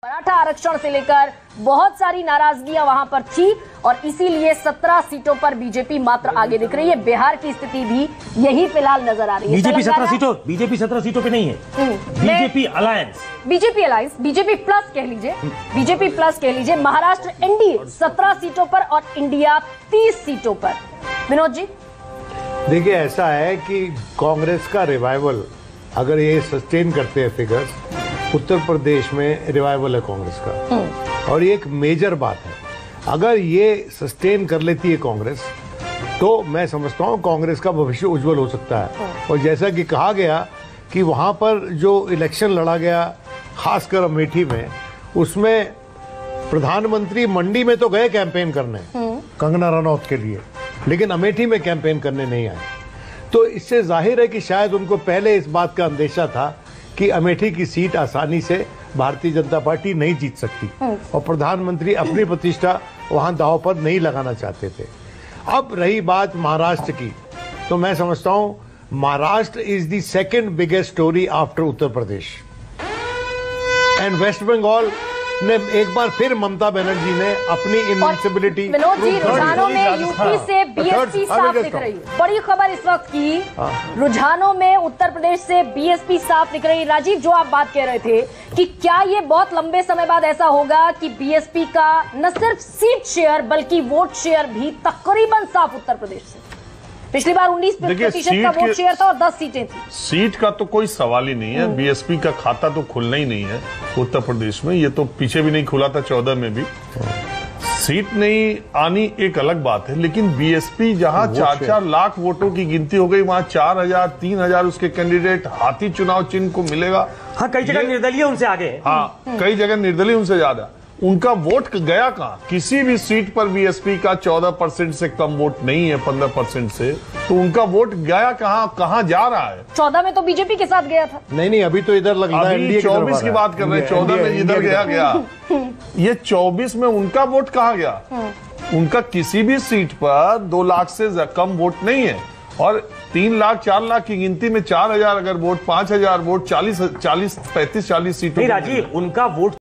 मराठा आरक्षण से लेकर बहुत सारी नाराजगियां वहां पर थी और इसीलिए 17 सीटों पर बीजेपी मात्र आगे दिख रही है। बिहार की स्थिति भी यही फिलहाल नजर आ रही है। बीजेपी 17 सीटों पे नहीं है। बीजेपी अलायंस, बीजेपी प्लस कह लीजिए, महाराष्ट्र एनडीए 17 सीटों पर और इंडिया 30 सीटों पर। विनोद जी, देखिए, ऐसा है कि कांग्रेस का रिवाइवल, अगर ये सस्टेन करते हैं फिगर्स, उत्तर प्रदेश में रिवाइवल है कांग्रेस का, और ये एक मेजर बात है। अगर ये सस्टेन कर लेती है कांग्रेस, तो मैं समझता हूँ कांग्रेस का भविष्य उज्जवल हो सकता है। और जैसा कि कहा गया कि वहाँ पर जो इलेक्शन लड़ा गया, खासकर अमेठी में, उसमें प्रधानमंत्री मंडी में तो गए कैंपेन करने कंगना रनौत के लिए, लेकिन अमेठी में कैंपेन करने नहीं आए। तो इससे जाहिर है कि शायद उनको पहले इस बात का अंदेशा था कि अमेठी की सीट आसानी से भारतीय जनता पार्टी नहीं जीत सकती और प्रधानमंत्री अपनी प्रतिष्ठा वहां दांव पर नहीं लगाना चाहते थे। अब रही बात महाराष्ट्र की, तो मैं समझता हूं Maharashtra is the second biggest story after Uttar Pradesh. And West Bengal ने एक बार फिर ममता बनर्जी ने अपनी इनविंसिबिलिटी। विनोद जी, रुझानों में यूपी से बीएसपी साफ दिख रही है। बड़ी खबर इस वक्त की, रुझानों में उत्तर प्रदेश से बीएसपी साफ दिख रही है। राजीव, जो आप बात कह रहे थे कि क्या ये बहुत लंबे समय बाद ऐसा होगा कि बीएसपी का न सिर्फ सीट शेयर बल्कि वोट शेयर भी तकरीबन साफ उत्तर प्रदेश से? पिछली बार 19% का वोट शेयर था और 10 सीटें थी। सीट का तो कोई सवाल ही नहीं है। बीएसपी का खाता तो खुलना ही नहीं है उत्तर प्रदेश में। ये तो पीछे भी नहीं खुला था, 14 में भी। सीट नहीं आनी एक अलग बात है, लेकिन बीएसपी जहां 4-4 लाख वोटों की गिनती हो गई, वहां 4000, 3000 उसके कैंडिडेट हाथी चुनाव चिन्ह को मिलेगा। हाँ, कई जगह निर्दलीय उनसे आगे है। हाँ, कई जगह निर्दलीय उनसे ज्यादा। उनका वोट गया कहां? किसी भी सीट पर बीएसपी का 14% से कम वोट नहीं है, 15% से, तो उनका वोट गया कहां जा रहा है? 14 में तो बीजेपी के साथ गया था। नहीं, अभी तो इधर लग रहा है। अभी 24 की बात कर रहे हैं, 14 में इधर गया। ये 24 में उनका वोट कहां गया? उनका किसी भी सीट पर 2 लाख से कम वोट नहीं है, और 3 लाख 4 लाख की गिनती में 4000 अगर वोट, 5000 वोट, 40 सीटों। राजीव, उनका वोट